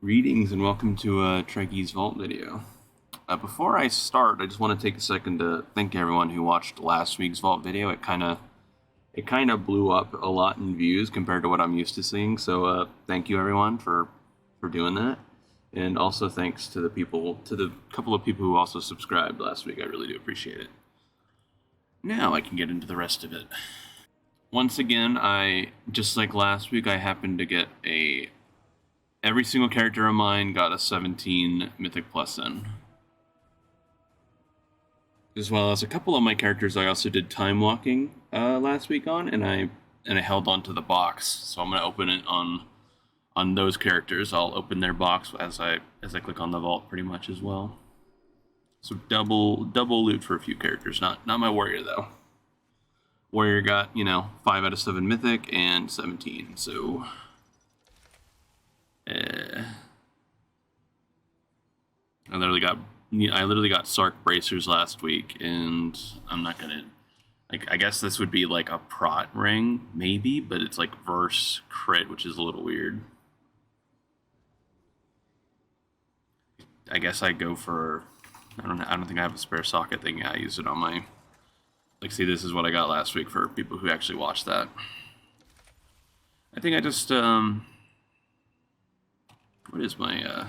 Greetings and welcome to Treggyz Vault video. Before I start, I just want to take a second to thank everyone who watched last week's Vault video. It kind of blew up a lot in views compared to what I'm used to seeing. So thank you everyone for doing that, and also thanks to the couple of people who also subscribed last week. I really do appreciate it. Now I can get into the rest of it. Once again, just like last week, I happened to get every single character of mine got a 17 Mythic Plus in. As well as a couple of my characters I also did time walking last week on, and I held on to the box. So I'm gonna open it on those characters. I'll open their box as I click on the vault pretty much as well. So double loot for a few characters, not my warrior though. Warrior got, 5 out of 7 mythic and 17, so I literally got Sark bracers last week, and I'm not gonna, I guess this would be like a prot ring, maybe, but it's like verse crit, which is a little weird. I guess I go for, I don't think I have a spare socket thing. Yeah, I use it on my, see, this is what I got last week for people who actually watched that. I think I just, what is my,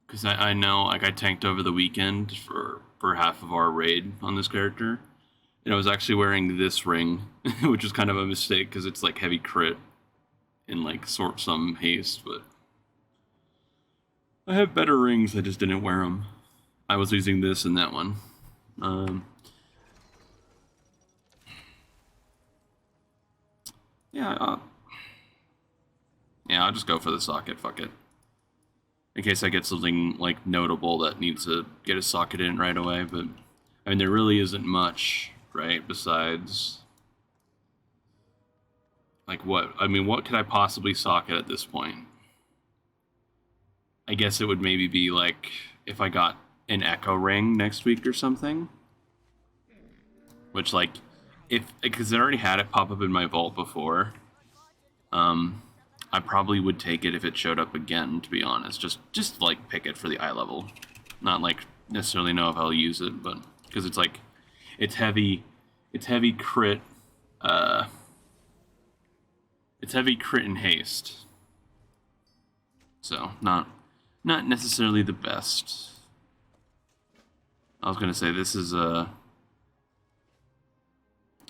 because I know, I tanked over the weekend for half of our raid on this character, and I was actually wearing this ring, which is kind of a mistake because it's like heavy crit and like some haste, but I have better rings, I just didn't wear them. I was using this and that one. Yeah, I'll just go for the socket, fuck it. In case I get something like notable that needs to get a socket in right away, but I mean there really isn't much, right, besides like what could I possibly socket at this point? I guess it would maybe be like if I got an echo ring next week or something, which like because I already had it pop up in my vault before. I probably would take it if it showed up again, to be honest. Just like pick it for the eye level. Not like necessarily know if I'll use it, but because it's like it's heavy crit it's heavy crit and haste. So not necessarily the best. I was gonna say this is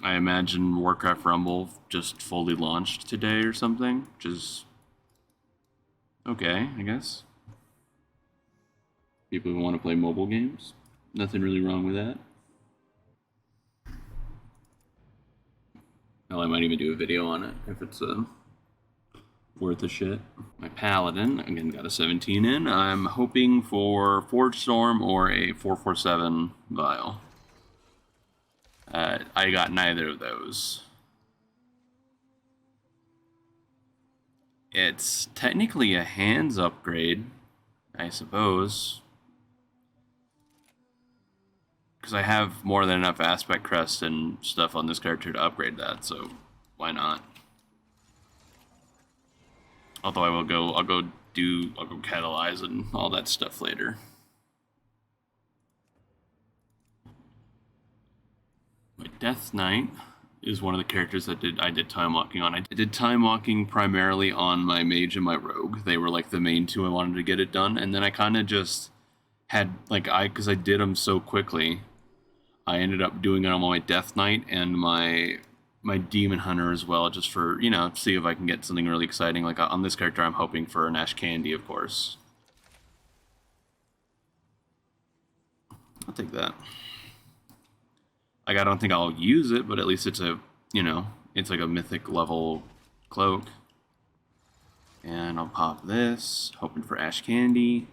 I imagine Warcraft Rumble just fully launched today or something, which is okay, I guess. People who want to play mobile games, nothing really wrong with that. Hell, I might even do a video on it if it's worth a shit. My Paladin, again, got a 17 in. I'm hoping for Forge Storm or a 447 Vial. I got neither of those. It's technically a hands upgrade, I suppose. Because I have more than enough aspect crest and stuff on this character to upgrade that, so why not? Although I'll go catalyze and all that stuff later. My Death Knight is one of the characters that I did time walking on. I did time walking primarily on my mage and my rogue. They were like the main two I wanted to get it done, and then I kind of just had because I did them so quickly, I ended up doing it on my Death Knight and my Demon Hunter as well, just for, see if I can get something really exciting. Like on this character, I'm hoping for an Ash Candy, of course. I'll take that. Like, I don't think I'll use it, but at least it's a, it's like a mythic level cloak. And I'll pop this, hoping for Ash Candy.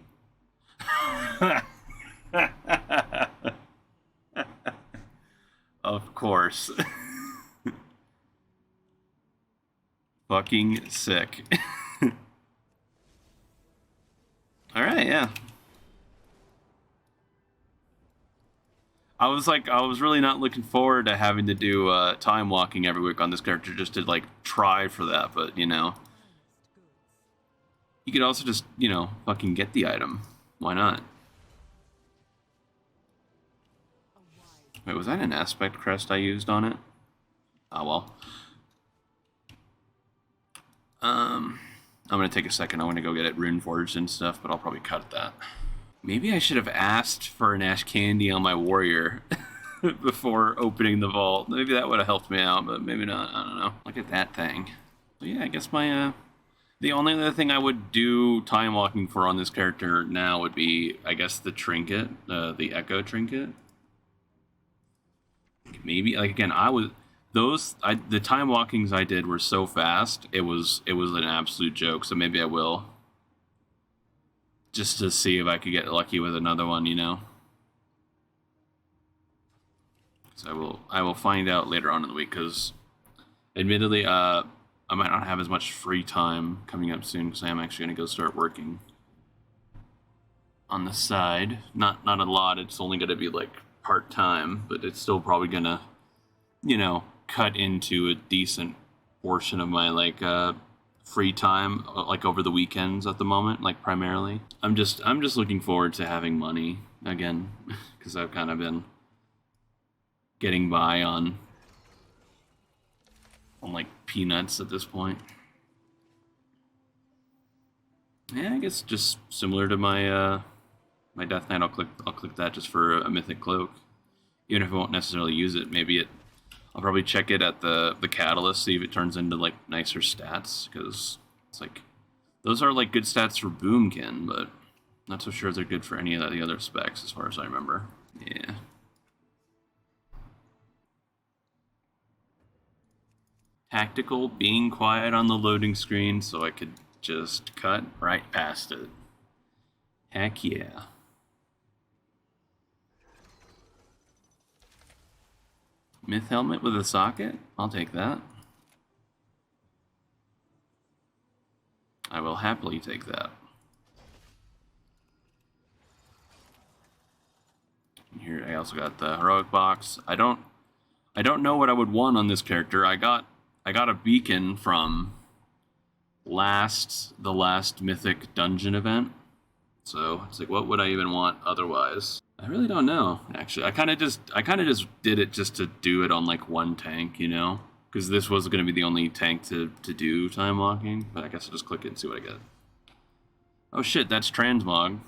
Of course. Fucking sick. Alright, yeah. I was really not looking forward to having to do time walking every week on this character just to like try for that, but You could also just, you know, fucking get the item. Why not? Wait, was that an aspect crest I used on it? Ah, well. I'm gonna take a second. I want to go get it rune forged and stuff, but I'll probably cut that. Maybe I should have asked for an ash candy on my warrior before opening the vault. Maybe that would have helped me out, but maybe not. I don't know. Look at that thing. But yeah, I guess my the only other thing I would do time walking for on this character now would be, I guess, the trinket, the echo trinket. Maybe, like, again, the time walkings I did were so fast, it was an absolute joke. So maybe I will, just to see if I could get lucky with another one, you know. So I will find out later on in the week, because admittedly, I might not have as much free time coming up soon, because I am actually going to go start working on the side. Not a lot. It's only going to be like part-time, but it's still probably going to, you know, cut into a decent portion of my like free time, like over the weekends at the moment, like primarily. I'm just looking forward to having money again, because I've kind of been getting by on like peanuts at this point. Yeah, I guess just similar to my my Death Knight, I'll click that just for a mythic cloak, even if I won't necessarily use it. I'll probably check it at the catalyst, see if it turns into like nicer stats, because it's like those are like good stats for Boomkin, but not so sure they're good for any of the other specs as far as I remember. Yeah. Tactical, being quiet on the loading screen so I could just cut right past it. Heck yeah. Myth helmet with a socket? I'll take that. I will happily take that. Here I also got the heroic box. I don't know what I would want on this character. I got a beacon from the last mythic dungeon event. So it's like, what would I even want otherwise? I really don't know, actually. I kind of just did it just to do it on like one tank, you know, because this was going to be the only tank to do time walking. But I guess I'll just click it and see what I get. Oh shit, that's transmog.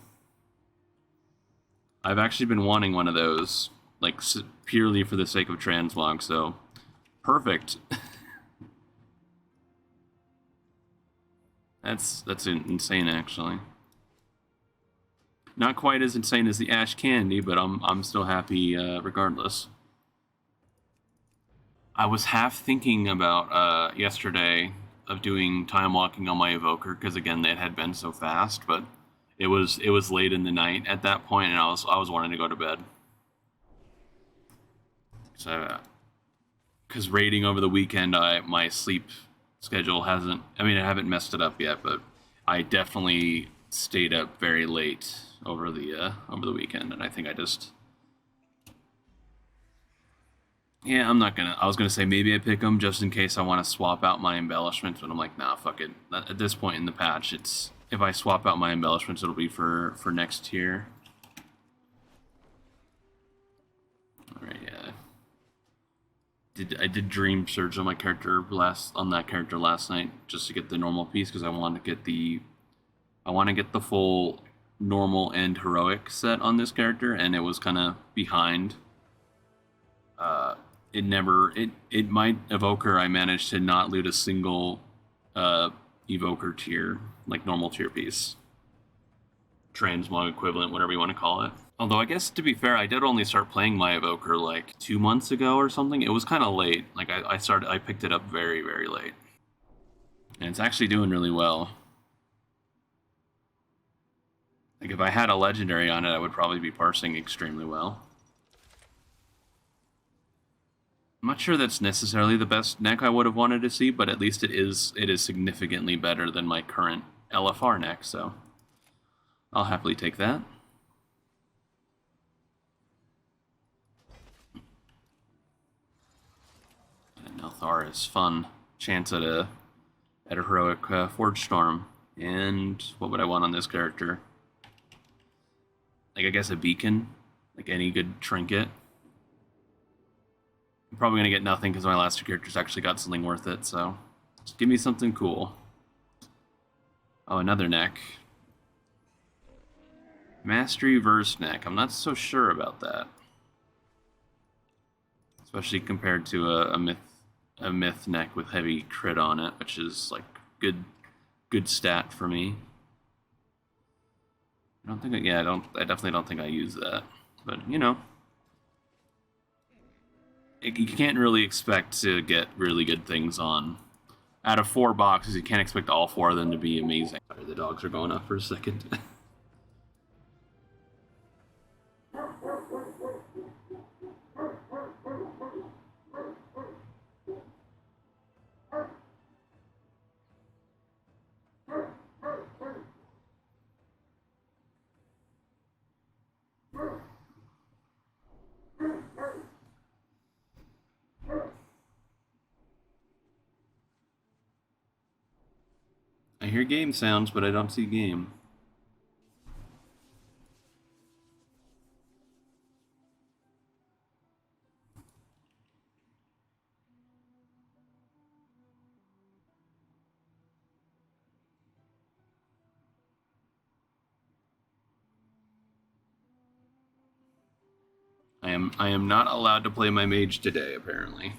I've actually been wanting one of those, like purely for the sake of transmog. So perfect. That's insane, actually. Not quite as insane as the ash candy, but I'm still happy regardless. I was half thinking about yesterday of doing time walking on my evoker, because again it had been so fast, but it was late in the night at that point, and I was wanting to go to bed. So, because raiding over the weekend, my sleep schedule hasn't. I mean, I haven't messed it up yet, but I definitely stayed up very late over the weekend, and I think I just. Yeah, I'm not gonna. I was gonna say maybe I pick them just in case I want to swap out my embellishments, but I'm like, nah, fuck it. At this point in the patch, it's if I swap out my embellishments, it'll be for next tier. All right, yeah. I did dream surge on my character last night just to get the normal piece, because I want to get the full normal and heroic set on this character, and it was kind of behind. My evoker, I managed to not loot a single evoker tier, like normal tier piece, transmog equivalent, whatever you want to call it. Although I guess, to be fair, I did only start playing my evoker like 2 months ago or something. It was kind of late. Like I picked it up very, very late, and it's actually doing really well. Like if I had a legendary on it, I would probably be parsing extremely well. I'm not sure that's necessarily the best neck I would have wanted to see, but at least it is significantly better than my current LFR neck, so I'll happily take that. And Nelthar is fun. Chance at a heroic Forge Storm. And what would I want on this character? Like, I guess a beacon. Like any good trinket. I'm probably going to get nothing because my last two characters actually got something worth it, so just give me something cool. Oh, another neck. Mastery verse neck. I'm not so sure about that. Especially compared to a myth neck with heavy crit on it, which is like good stat for me. I don't think I definitely don't think I use that. But you know, you can't really expect to get really good things on. Out of 4 boxes, you can't expect all 4 of them to be amazing. Sorry, the dogs are going up for a second. I hear game sounds, but I don't see game. I am not allowed to play my mage today, apparently.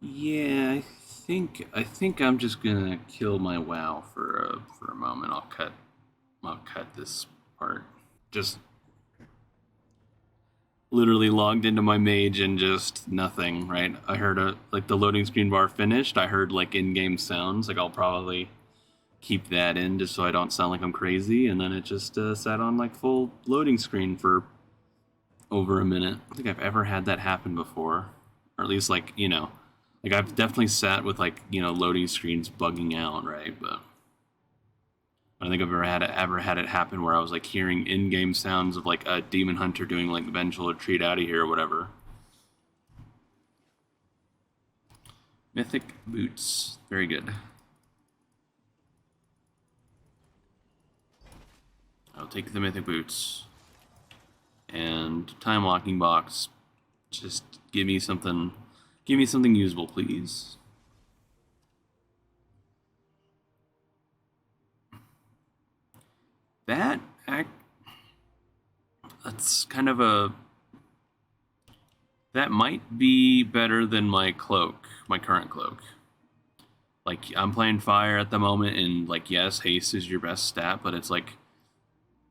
Yeah, I think I'm just gonna kill my WoW for a moment. I'll cut this part. Just literally logged into my mage and just nothing. Right? I heard like the loading screen bar finished. I heard like in-game sounds. Like I'll probably keep that in just so I don't sound like I'm crazy. And then it just sat on like full loading screen for over a minute. I don't think I've ever had that happen before, or at least like like I've definitely sat with like loading screens bugging out, right? But I don't think I've ever had it happen where I was like hearing in-game sounds of like a demon hunter doing like vengeful retreat out of here or whatever. Mythic boots, very good. I'll take the mythic boots and time walking box. Just give me something usable, please. That that's kind of a that might be better than my cloak, my current cloak. Like I'm playing fire at the moment, and like yes, haste is your best stat, but it's like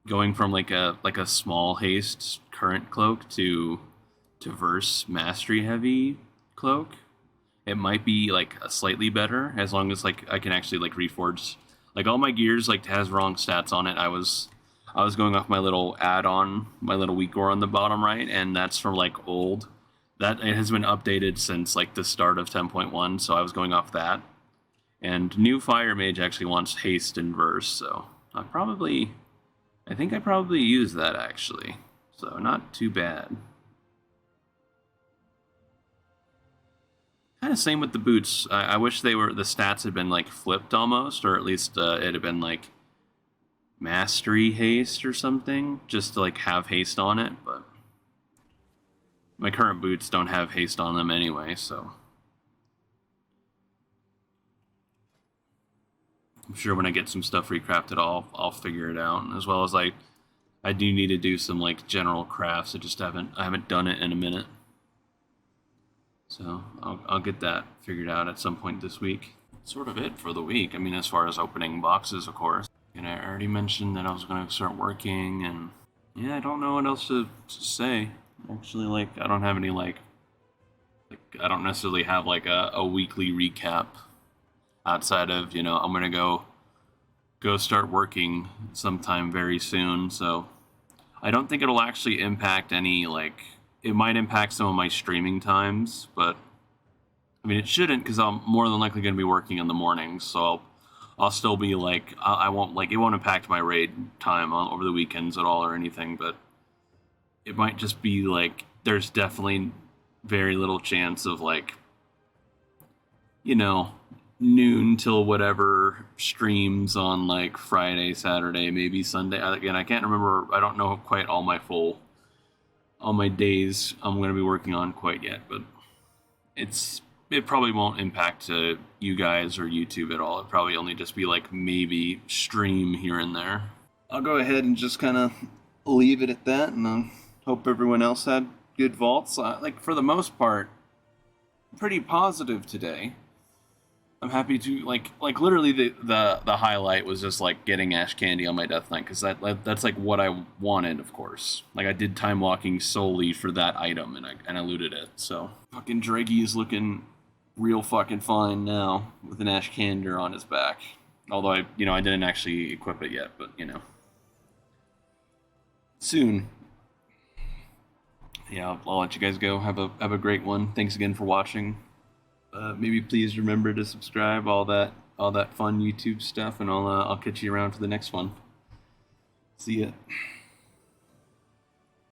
going from like a small haste current cloak to verse mastery heavy cloak. It might be like a slightly better as long as like I can actually like reforge. Like all my gears like has wrong stats on it. I was going off my little add-on, my little weak ore on the bottom right, and that's from like old. That it has been updated since like the start of 10.1, so I was going off that. And new fire mage actually wants haste and verse, so I think I probably use that actually. So not too bad. Kind of same with the boots. I wish the stats had been like flipped almost, or at least it had been like mastery haste or something, just to like have haste on it. But my current boots don't have haste on them anyway, so I'm sure when I get some stuff recrafted, I'll figure it out. As well as I do need to do some like general crafts. I haven't done it in a minute. So I'll get that figured out at some point this week. That's sort of it for the week. I mean, as far as opening boxes, of course. And I already mentioned that I was going to start working, and yeah, I don't know what else to say. Actually, like, I don't have any like I don't necessarily have like a weekly recap outside of I'm gonna go start working sometime very soon. So I don't think it'll actually impact any like. It might impact some of my streaming times, but I mean, it shouldn't because I'm more than likely going to be working in the mornings. So I'll still be like, I won't like, it won't impact my raid time over the weekends at all or anything, but it might just be like, there's definitely very little chance of like, you know, noon till whatever streams on like Friday, Saturday, maybe Sunday. Again, I can't remember. I don't know quite all my days I'm going to be working on quite yet, but it probably won't impact you guys or YouTube at all. It'd probably only just be like maybe stream here and there. I'll go ahead and just kind of leave it at that, and hope everyone else had good vaults. Like for the most part, pretty positive today. I'm happy to like literally the highlight was just like getting Ash Candy on my Death Knight, because that's like what I wanted, of course. Like I did time walking solely for that item, and I looted it. So fucking Treggyz is looking real fucking fine now with an Ash Candy on his back. Although I didn't actually equip it yet, but soon. Yeah, I'll let you guys go. Have a great one. Thanks again for watching. Maybe please remember to subscribe, all that fun YouTube stuff, and I'll catch you around for the next one. See ya.